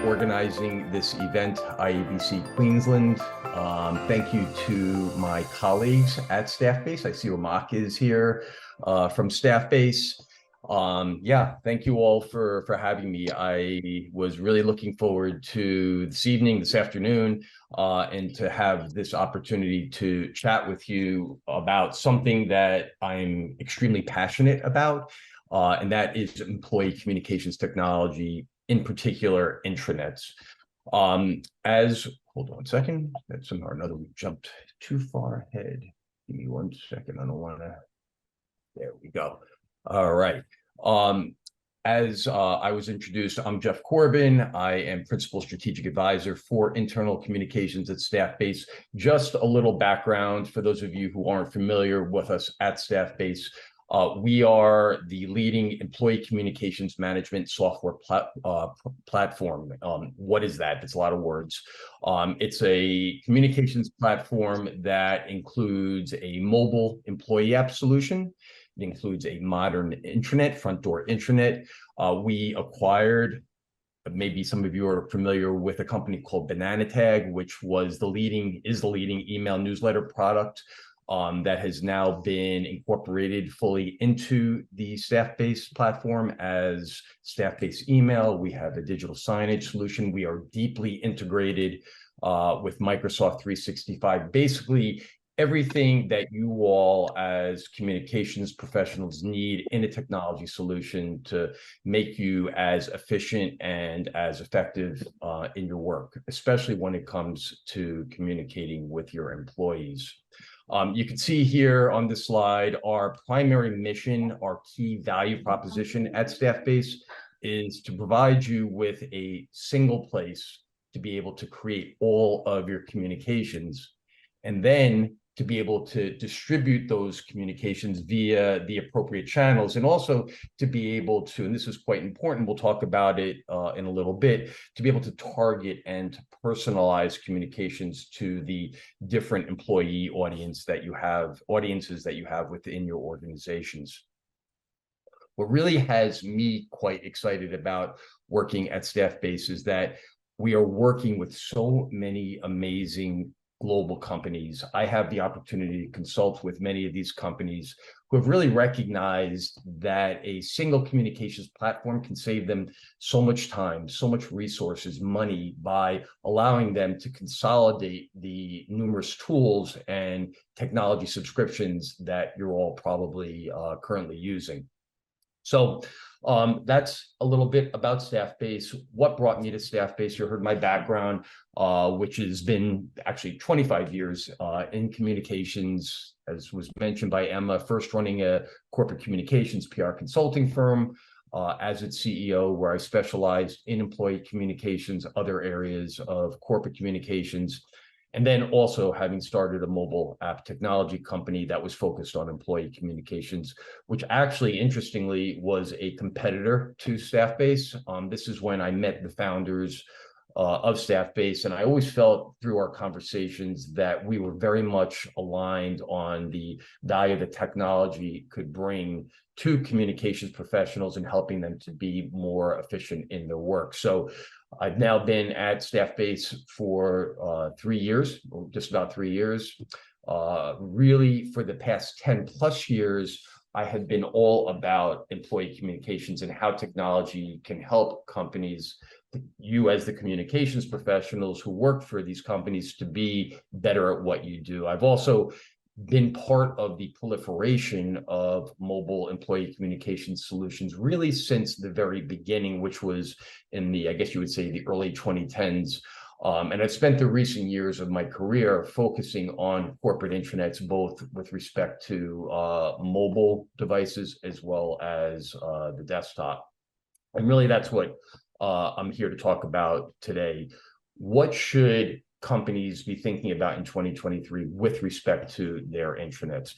organizing this event, IABC Queensland. Thank you to my colleagues at Staffbase. I see Ramak is here from Staffbase. Thank you all for having me. I was really looking forward to this afternoon, and to have this opportunity to chat with you about something that I'm extremely passionate about, and that is employee communications technology, in particular, intranets. Hold on a second. That's somehow or another we jumped too far ahead. Give me 1 second. I don't want to. There we go. All right. As I was introduced, I'm Jeff Corbin. I am Principal Strategic Advisor for Internal Communications at Staffbase. Just a little background for those of you who aren't familiar with us at Staffbase. We are the leading employee communications management software platform. What is that? It's a lot of words. It's a communications platform that includes a mobile employee app solution. It includes a modern intranet, front door intranet. We acquired, maybe some of you are familiar with a company called Banana Tag, which is the leading email newsletter product that has now been incorporated fully into the Staffbase platform as Staffbase email. We have a digital signage solution. We are deeply integrated with Microsoft 365. Basically, everything that you all as communications professionals need in a technology solution to make you as efficient and as effective in your work, especially when it comes to communicating with your employees. You can see here on this slide, our primary mission, our key value proposition at Staffbase is to provide you with a single place to be able to create all of your communications, and then to be able to distribute those communications via the appropriate channels, and also to be able to, and this is quite important, we'll talk about it in a little bit, to be able to target and to personalize communications to the different employee audiences that you have within your organizations. What really has me quite excited about working at Staffbase is that we are working with so many amazing global companies. I have the opportunity to consult with many of these companies who have really recognized that a single communications platform can save them so much time, so much resources, money, by allowing them to consolidate the numerous tools and technology subscriptions that you're all probably currently using. So that's a little bit about Staffbase. What brought me to Staffbase? You heard my background, which has been actually 25 years in communications, as was mentioned by Emma, first running a corporate communications PR consulting firm as its CEO, where I specialized in employee communications, other areas of corporate communications, and then also having started a mobile app technology company that was focused on employee communications, which actually, interestingly, was a competitor to Staffbase. This is when I met the founders of Staffbase, and I always felt through our conversations that we were very much aligned on the value that technology could bring to communications professionals and helping them to be more efficient in their work. So I've now been at Staffbase for 3 years, or just about 3 years. Really, for the past 10 plus years, I have been all about employee communications and how technology can help companies, you as the communications professionals who work for these companies, to be better at what you do. I've also been part of the proliferation of mobile employee communication solutions really since the very beginning, which was in the, I guess you would say, the early 2010s. And I've spent the recent years of my career focusing on corporate intranets, both with respect to mobile devices as well as the desktop. And really, that's what I'm here to talk about today. What should companies be thinking about in 2023 with respect to their intranets?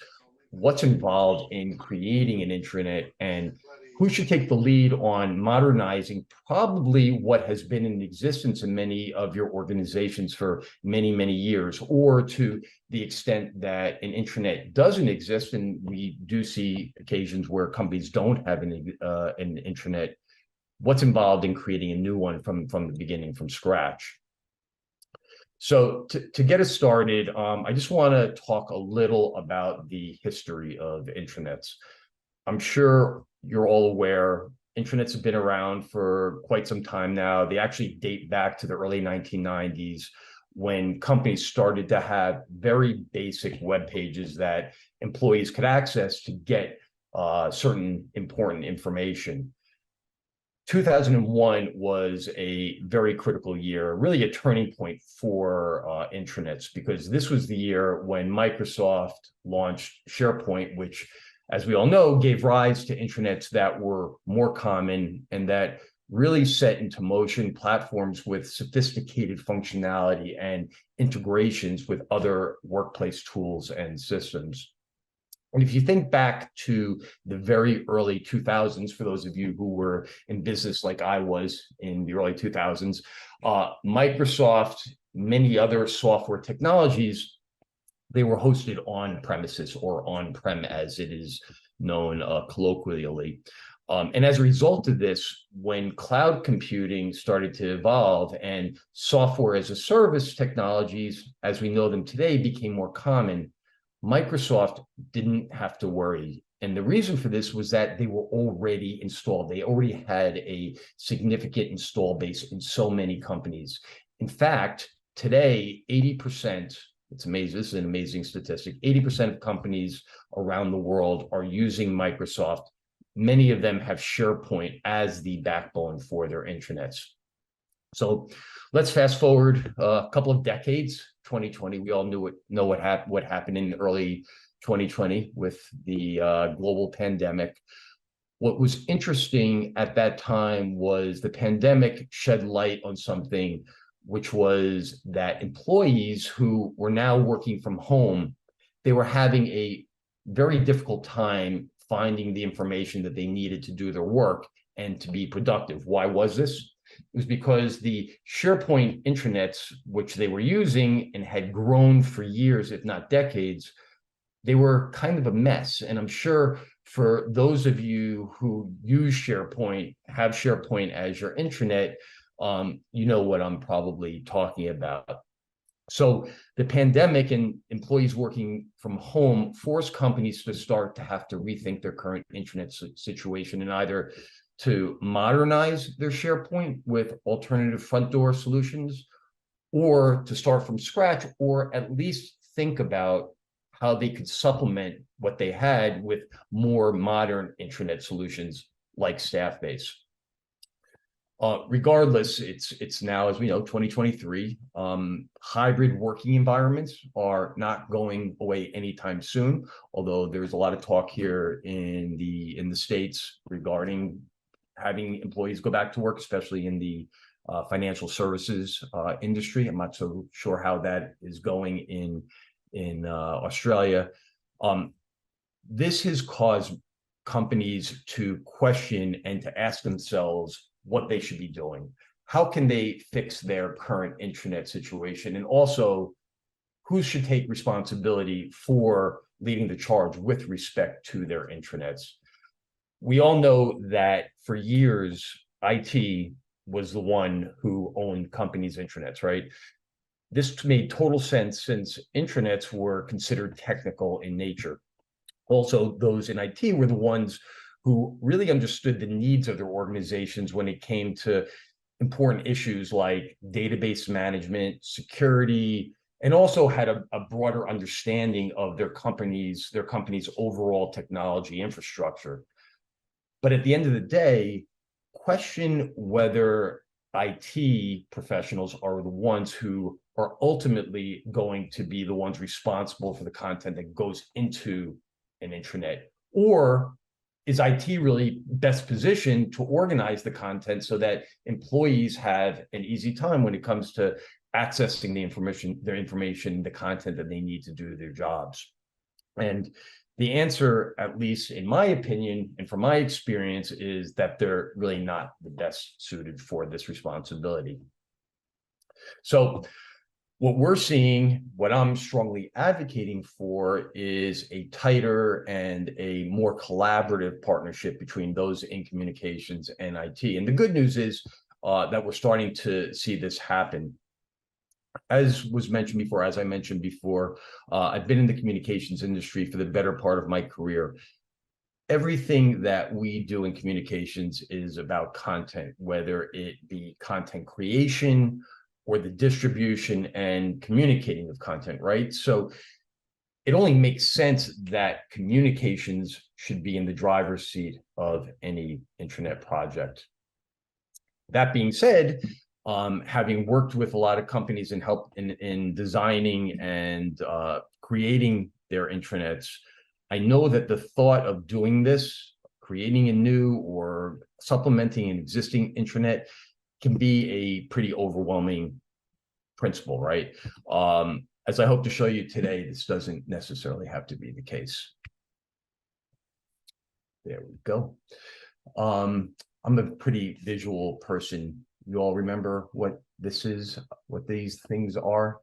What's involved in creating an intranet, and who should take the lead on modernizing probably what has been in existence in many of your organizations for many, many years, or to the extent that an intranet doesn't exist, and we do see occasions where companies don't have an intranet. what's involved in creating a new one from the beginning, from scratch. So to get us started, I just want to talk a little about the history of intranets. I'm sure you're all aware intranets have been around for quite some time now. They actually date back to the early 1990s when companies started to have very basic web pages that employees could access to get certain important information. 2001 was a very critical year, really a turning point for intranets, because this was the year when Microsoft launched SharePoint, which, as we all know, gave rise to intranets that were more common and that really set into motion platforms with sophisticated functionality and integrations with other workplace tools and systems. And if you think back to the very early 2000s, for those of you who were in business like I was in the early 2000s, Microsoft, many other software technologies, they were hosted on premises, or on-prem as it is known colloquially. And as a result of this, when cloud computing started to evolve and software as a service technologies, as we know them today, became more common, Microsoft didn't have to worry. And the reason for this was that they were already installed. They already had a significant install base in so many companies. In fact, today, 80%, it's amazing, this is an amazing statistic, 80% of companies around the world are using Microsoft. Many of them have SharePoint as the backbone for their intranets. So let's fast forward a couple of decades. 2020, we all know what happened in early 2020 with the global pandemic. What was interesting at that time was the pandemic shed light on something, which was that employees who were now working from home, they were having a very difficult time finding the information that they needed to do their work and to be productive. Why was this? It was because the SharePoint intranets, which they were using and had grown for years, if not decades, they were kind of a mess. And I'm sure for those of you who use SharePoint, have SharePoint as your intranet, you know what I'm probably talking about. So the pandemic and employees working from home forced companies to start to have to rethink their current intranet situation, and either to modernize their SharePoint with alternative front door solutions, or to start from scratch, or at least think about how they could supplement what they had with more modern intranet solutions like Staffbase. Regardless, it's now, as we know, 2023. Hybrid working environments are not going away anytime soon, although there's a lot of talk here in the States regarding having employees go back to work, especially in the financial services industry. I'm not so sure how that is going in Australia. This has caused companies to question and to ask themselves what they should be doing. How can they fix their current intranet situation? And also, who should take responsibility for leading the charge with respect to their intranets? We all know that for years, IT was the one who owned companies' intranets, right? This made total sense since intranets were considered technical in nature. Also, those in IT were the ones who really understood the needs of their organizations when it came to important issues like database management, security, and also had a broader understanding of their company's overall technology infrastructure. But at the end of the day, question whether IT professionals are the ones who are ultimately going to be the ones responsible for the content that goes into an intranet, or is IT really best positioned to organize the content so that employees have an easy time when it comes to accessing the information, the content that they need to do their jobs? And the answer, at least in my opinion, and from my experience, is that they're really not the best suited for this responsibility. So What we're seeing, what I'm strongly advocating for, is a tighter and a more collaborative partnership between those in communications and IT. And the good news is that we're starting to see this happen. As was mentioned before, as I mentioned before, I've been in the communications industry for the better part of my career. Everything that we do in communications is about content, whether it be content creation or the distribution and communicating of content, right? So it only makes sense that communications should be in the driver's seat of any intranet project. That being said, having worked with a lot of companies and helped in designing and creating their intranets, I know that the thought of doing this, creating a new or supplementing an existing intranet, can be a pretty overwhelming principle, right? As I hope to show you today, this doesn't necessarily have to be the case. There we go. I'm a pretty visual person. You all remember what this is, what these things are?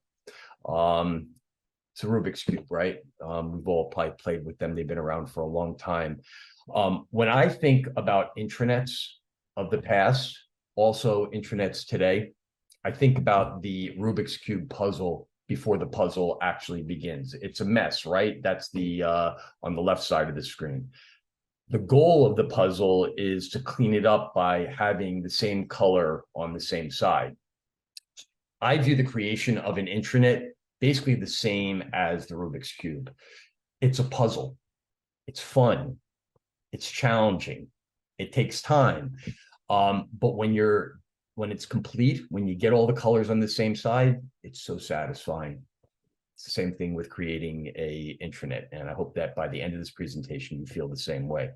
It's a Rubik's Cube, right? We've all probably played with them. They've been around for a long time. When I think about intranets of the past, also intranets today, I think about the Rubik's Cube puzzle before the puzzle actually begins. It's a mess, right? That's the on the left side of the screen. The goal of the puzzle is to clean it up by having the same color on the same side. I view the creation of an intranet basically the same as the Rubik's Cube. It's a puzzle. It's fun. It's challenging. It takes time. But when it's complete, when you get all the colors on the same side, it's so satisfying. It's the same thing with creating a intranet, and I hope that by the end of this presentation, you feel the same way.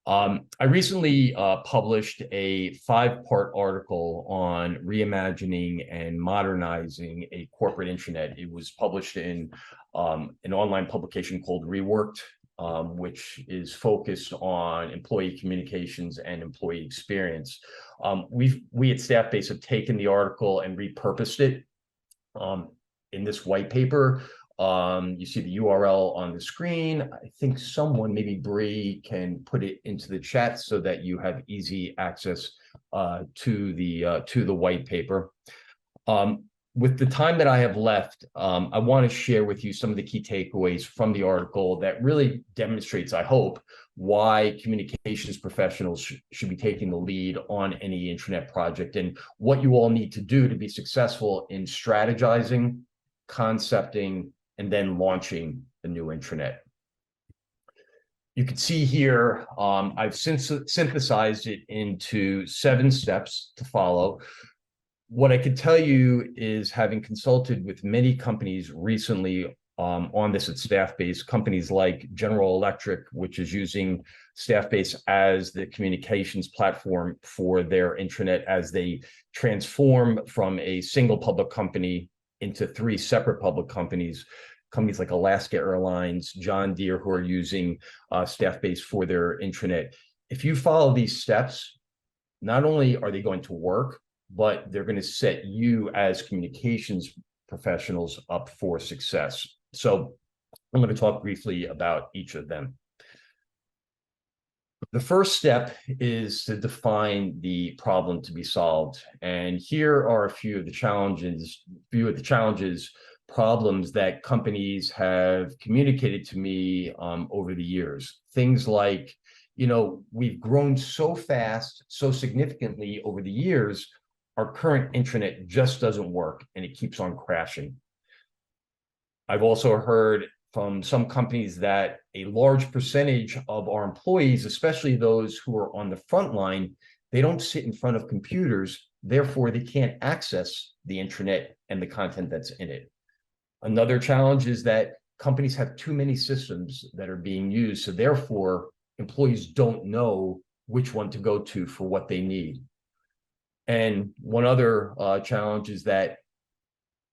I recently published a 5-part article on reimagining and modernizing a corporate intranet. It was published in an online publication called Reworked, which is focused on employee communications and employee experience. We at Staffbase have taken the article and repurposed it in this white paper. You see the URL on the screen. I think someone, maybe Bree, can put it into the chat so that you have easy access to the white paper. With the time that I have left, I want to share with you some of the key takeaways from the article that really demonstrates, I hope, why communications professionals should be taking the lead on any intranet project and what you all need to do to be successful in strategizing, concepting, and then launching a new intranet. You can see here, I've synthesized it into 7 steps to follow. What I could tell you is, having consulted with many companies recently on this at Staffbase, companies like General Electric, which is using Staffbase as the communications platform for their intranet as they transform from a single public company into 3 separate public companies. Companies like Alaska Airlines, John Deere, who are using Staffbase for their intranet. If you follow these steps, not only are they going to work, but they're going to set you as communications professionals up for success. So I'm going to talk briefly about each of them. The first step is to define the problem to be solved. And here are a few of the challenges, problems that companies have communicated to me over the years. Things like, we've grown so fast, so significantly over the years, our current intranet just doesn't work and it keeps on crashing. I've also heard from some companies that a large percentage of our employees, especially those who are on the front line, they don't sit in front of computers, therefore they can't access the intranet and the content that's in it. Another challenge is that companies have too many systems that are being used, so therefore employees don't know which one to go to for what they need. And one other challenge is that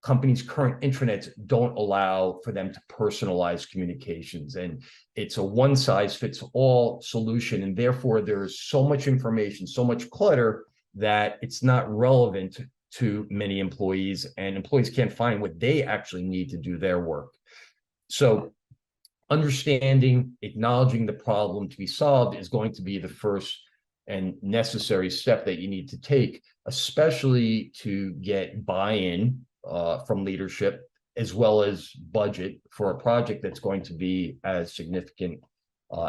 companies' current intranets don't allow for them to personalize communications, and it's a one-size-fits-all solution, and therefore there's so much information, so much clutter, that it's not relevant to many employees, and employees can't find what they actually need to do their work. So understanding, acknowledging the problem to be solved is going to be the first and necessary step that you need to take, especially to get buy-in from leadership, as well as budget for a project that's going to be as significant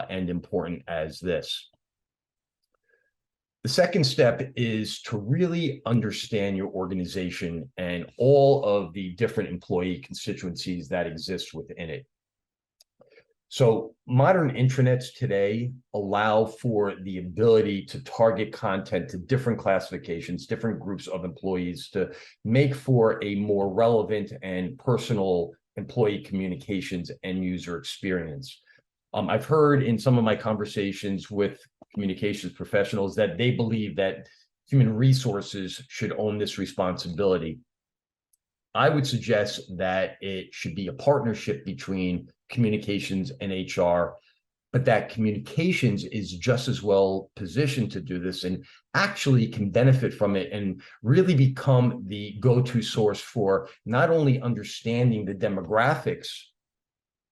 and important as this. The second step is to really understand your organization and all of the different employee constituencies that exist within it. So modern intranets today allow for the ability to target content to different classifications, different groups of employees, to make for a more relevant and personal employee communications and user experience. I've heard in some of my conversations with communications professionals that they believe that human resources should own this responsibility. I would suggest that it should be a partnership between communications and HR, but that communications is just as well positioned to do this and actually can benefit from it and really become the go-to source for not only understanding the demographics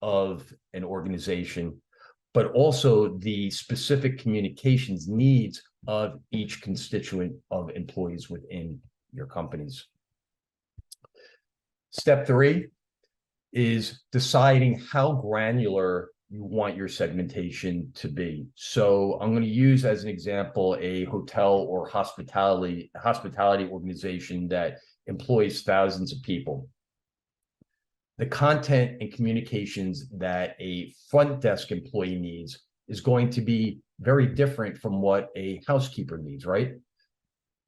of an organization, but also the specific communications needs of each constituent of employees within your companies. Step 3 is deciding how granular you want your segmentation to be. So I'm going to use as an example a hotel or hospitality organization that employs thousands of people. The content and communications that a front desk employee needs is going to be very different from what a housekeeper needs, right?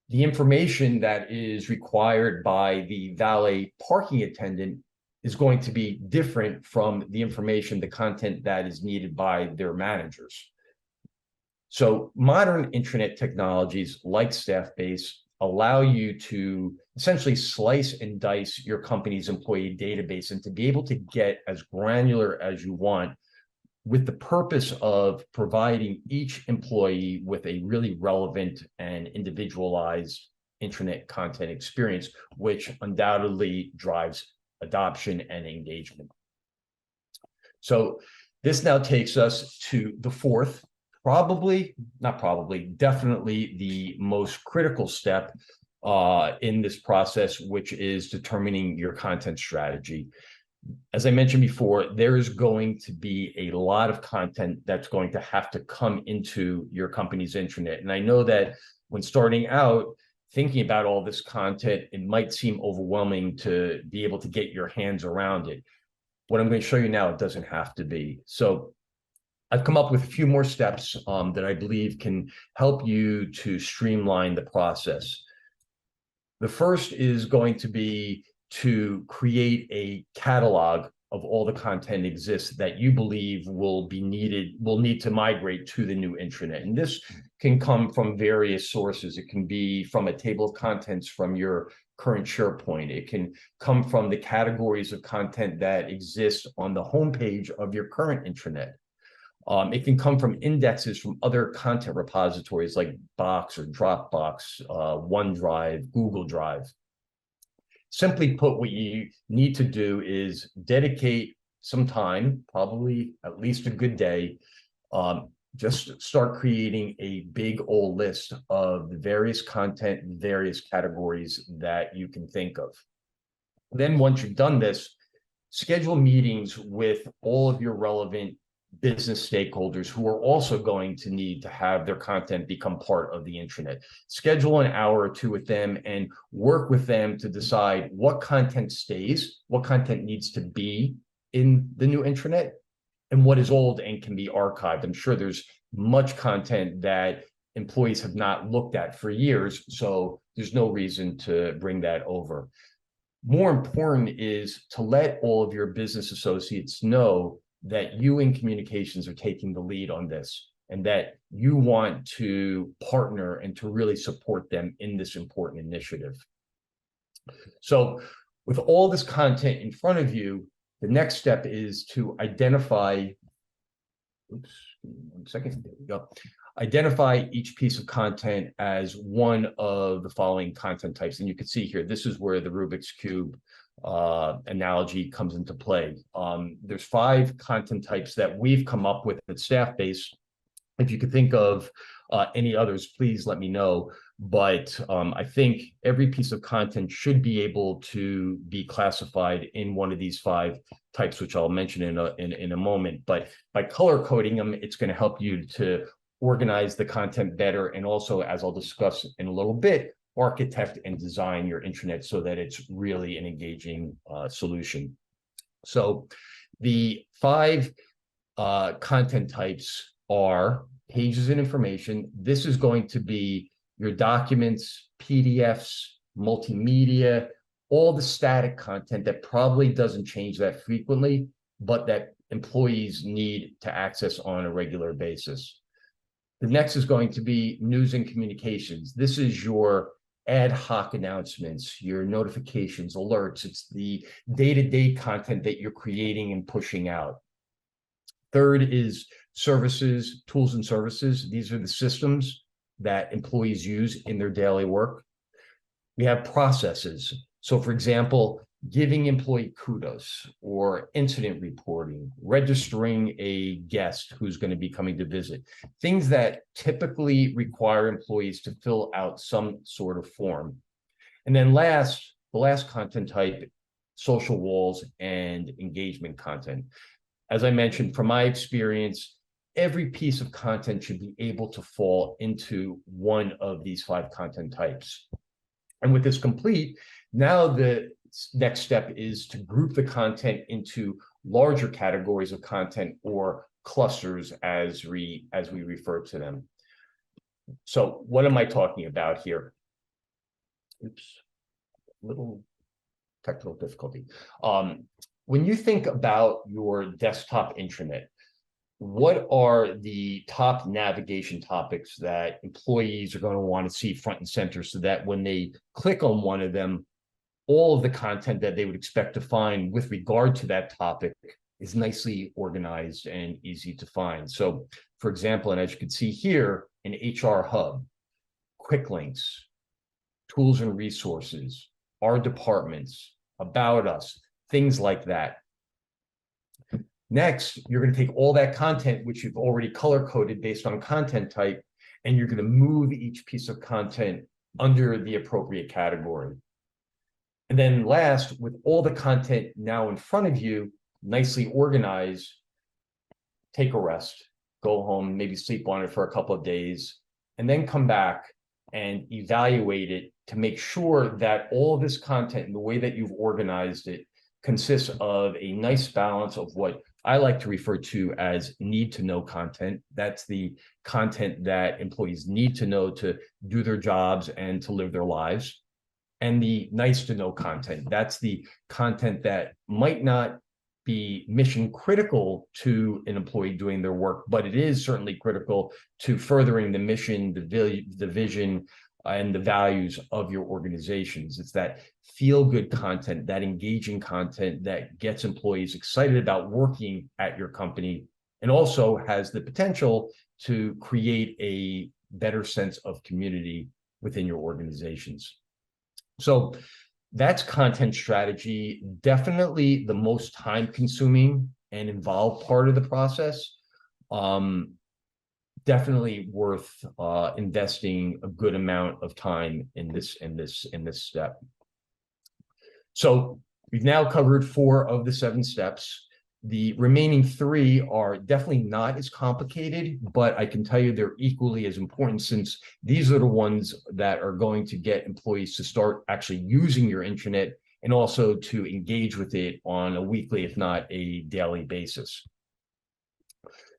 The information that is required by the valet parking attendant is going to be different from the information, the content that is needed by their managers. So modern intranet technologies like Staffbase allow you to essentially slice and dice your company's employee database and to be able to get as granular as you want, with the purpose of providing each employee with a really relevant and individualized intranet content experience, which undoubtedly drives adoption and engagement. So this now takes us to the fourth, definitely the most critical step in this process, which is determining your content strategy. As I mentioned before, there is going to be a lot of content that's going to have to come into your company's intranet. And I know that when starting out, thinking about all this content, it might seem overwhelming to be able to get your hands around it. What I'm going to show you now, it doesn't have to be. So I've come up with a few more steps that I believe can help you to streamline the process. The first is going to be to create a catalog of all the content exists that you believe will need to migrate to the new intranet. And this can come from various sources. It can be from a table of contents from your current SharePoint. It can come from the categories of content that exist on the homepage of your current intranet. It can come from indexes from other content repositories like Box or Dropbox, OneDrive, Google Drive. Simply put, what you need to do is dedicate some time, probably at least a good day, just start creating a big old list of the various content, various categories that you can think of. Then once you've done this, schedule meetings with all of your relevant business stakeholders who are also going to need to have their content become part of the intranet. Schedule an hour or two with them and work with them to decide what content stays, what content needs to be in the new intranet, and what is old and can be archived. I'm sure there's much content that employees have not looked at for years, so there's no reason to bring that over. More important is to let all of your business associates know that you in communications are taking the lead on this and that you want to partner and to really support them in this important initiative. So with all this content in front of you, the next step is to identify, oops, 1 second, there we go. identify each piece of content as one of the following content types. And you can see here, this is where the Rubik's Cube analogy comes into play. There's 5 content types that we've come up with at Staffbase. If you could think of any others, please let me know. But I think every piece of content should be able to be classified in one of these 5 types, which I'll mention in a moment. But by color coding them, it's going to help you to organize the content better, and also, as I'll discuss in a little bit, architect and design your intranet so that it's really an engaging solution. So the 5 content types are pages and information. This is going to be your documents, PDFs, multimedia, all the static content that probably doesn't change that frequently, but that employees need to access on a regular basis. The next is going to be news and communications. This is your ad hoc announcements, your notifications, alerts. It's the day-to-day content that you're creating and pushing out. Third is services, tools and services. These are the systems that employees use in their daily work. We have processes. So for example, giving employee kudos or incident reporting, registering a guest who's going to be coming to visit, things that typically require employees to fill out some sort of form. And then the last content type, social walls and engagement content. As I mentioned, from my experience, every piece of content should be able to fall into one of these 5 content types. And with this complete, now the next step is to group the content into larger categories of content, or clusters as we refer to them. So what am I talking about here? Oops, little technical difficulty. When you think about your desktop intranet, what are the top navigation topics that employees are going to want to see front and center, so that when they click on one of them, all of the content that they would expect to find with regard to that topic is nicely organized and easy to find? So, for example, and as you can see here, an HR hub, quick links, tools and resources, our departments, about us, things like that. Next, you're going to take all that content, which you've already color-coded based on content type, and you're going to move each piece of content under the appropriate category. And then last, with all the content now in front of you, nicely organized, take a rest, go home, maybe sleep on it for a couple of days, and then come back and evaluate it to make sure that all of this content and the way that you've organized it consists of a nice balance of what I like to refer to as need-to-know content. That's the content that employees need to know to do their jobs and to live their lives. And the nice-to-know content, that's the content that might not be mission critical to an employee doing their work, but it is certainly critical to furthering the mission, the vision, and the values of your organizations. It's that feel-good content, that engaging content that gets employees excited about working at your company, and also has the potential to create a better sense of community within your organizations. So that's content strategy, definitely the most time-consuming and involved part of the process. Definitely worth investing a good amount of time in this step. So we've now covered 4 of the 7 steps. The remaining 3 are definitely not as complicated, but I can tell you they're equally as important, since these are the ones that are going to get employees to start actually using your intranet, and also to engage with it on a weekly, if not a daily basis.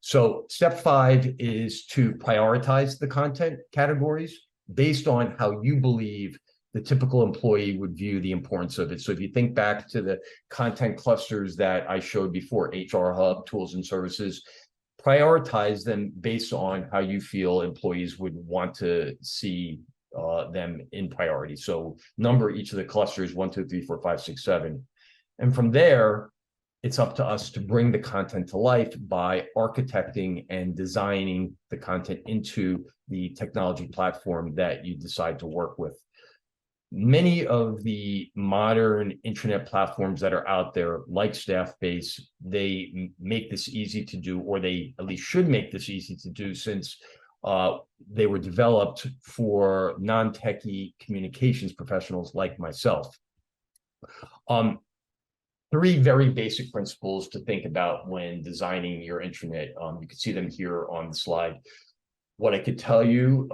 So step 5 is to prioritize the content categories based on how you believe the typical employee would view the importance of it. So if you think back to the content clusters that I showed before, HR hub, tools and services, prioritize them based on how you feel employees would want to see them in priority. So number each of the clusters 1, 2, 3, 4, 5, 6, 7. And from there, it's up to us to bring the content to life by architecting and designing the content into the technology platform that you decide to work with. Many of the modern intranet platforms that are out there, like Staffbase, they make this easy to do, or they at least should make this easy to do, since they were developed for non-techie communications professionals like myself. Three very basic principles to think about when designing your intranet. You can see them here on the slide. What I could tell you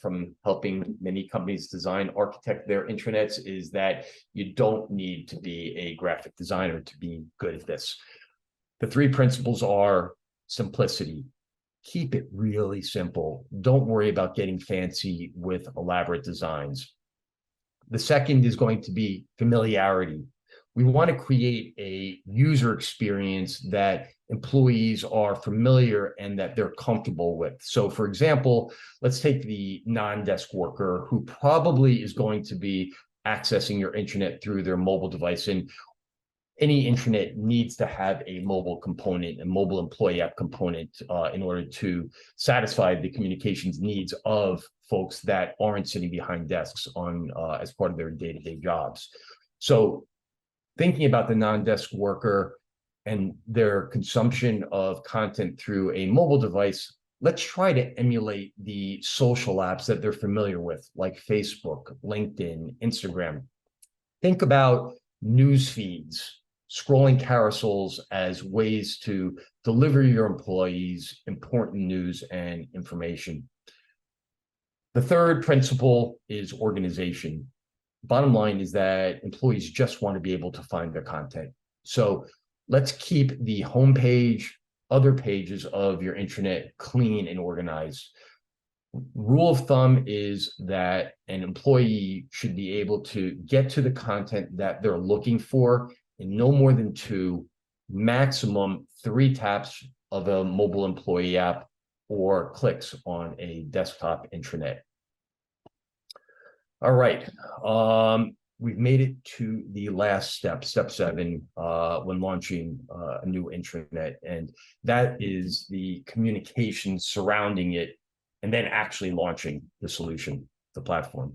from helping many companies design, architect their intranets, is that you don't need to be a graphic designer to be good at this. The three principles are simplicity. Keep it really simple. Don't worry about getting fancy with elaborate designs. The second is going to be familiarity. We want to create a user experience that employees are familiar and that they're comfortable with. So, for example, let's take the non-desk worker who probably is going to be accessing your intranet through their mobile device. And any intranet needs to have a mobile component, a mobile employee app component, in order to satisfy the communications needs of folks that aren't sitting behind desks on as part of their day-to-day jobs. So, thinking about the non-desk worker and their consumption of content through a mobile device, let's try to emulate the social apps that they're familiar with, like Facebook, LinkedIn, Instagram. Think about news feeds, scrolling carousels as ways to deliver your employees important news and information. The third principle is organization. Bottom line is that employees just want to be able to find their content. So let's keep the homepage, other pages of your intranet clean and organized. Rule of thumb is that an employee should be able to get to the content that they're looking for in no more than 2, maximum 3 taps of a mobile employee app or clicks on a desktop intranet. All right, we've made it to the last step, step 7, when launching a new intranet, and that is the communication surrounding it, and then actually launching the solution, the platform.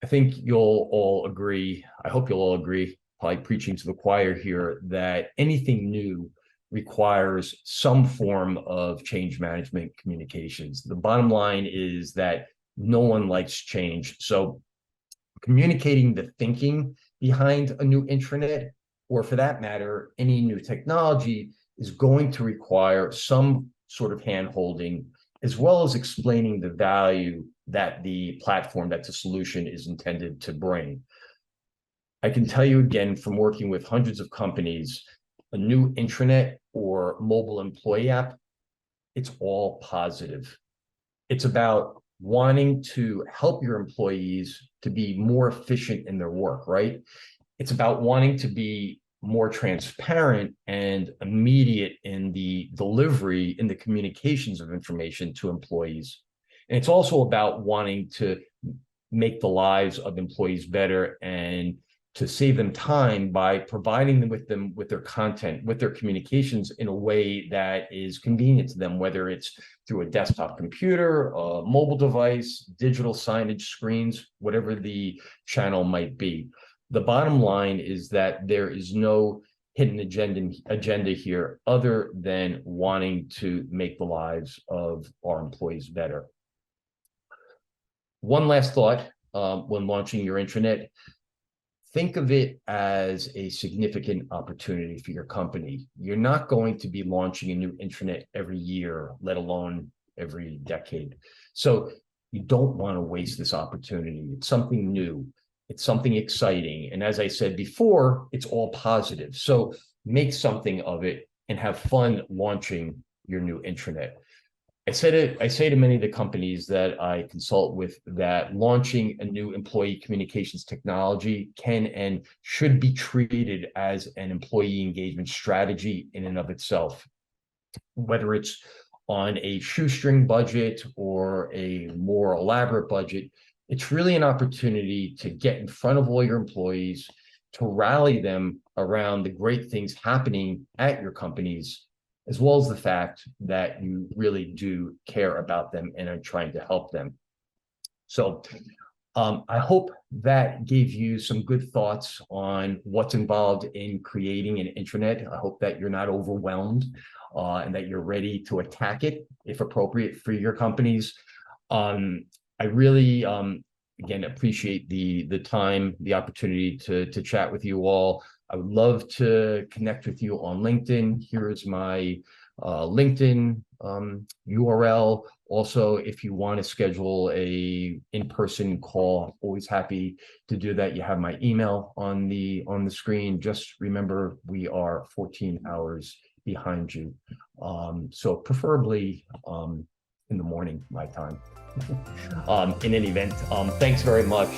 I think you'll all agree, I hope you'll all agree, probably preaching to the choir here, that anything new requires some form of change management communications. The bottom line is that no one likes change. So communicating the thinking behind a new intranet, or for that matter, any new technology, is going to require some sort of hand-holding, as well as explaining the value that the platform, that the solution is intended to bring. I can tell you again, from working with hundreds of companies, a new intranet or mobile employee app, it's all positive. It's about wanting to help your employees to be more efficient in their work, right? It's about wanting to be more transparent and immediate in the delivery, in the communications of information to employees. And it's also about wanting to make the lives of employees better and to save them time by providing them with their content, with their communications in a way that is convenient to them, whether it's through a desktop computer, a mobile device, digital signage screens, whatever the channel might be. The bottom line is that there is no hidden agenda here other than wanting to make the lives of our employees better. One last thought when launching your intranet. Think of it as a significant opportunity for your company. You're not going to be launching a new intranet every year, let alone every decade. So you don't want to waste this opportunity. It's something new. It's something exciting. And as I said before, it's all positive. So make something of it and have fun launching your new intranet. I say to many of the companies that I consult with that launching a new employee communications technology can and should be treated as an employee engagement strategy in and of itself. Whether it's on a shoestring budget or a more elaborate budget, it's really an opportunity to get in front of all your employees, to rally them around the great things happening at your companies, as well as the fact that you really do care about them and are trying to help them. So I hope that gave you some good thoughts on what's involved in creating an intranet. I hope that you're not overwhelmed and that you're ready to attack it if appropriate for your companies. I really, again, appreciate the time, the opportunity to chat with you all. I would love to connect with you on LinkedIn. Here's my LinkedIn URL. Also, if you want to schedule a in-person call, always happy to do that. You have my email on the screen. Just remember, we are 14 hours behind you. So preferably in the morning, my time. In any event, thanks very much.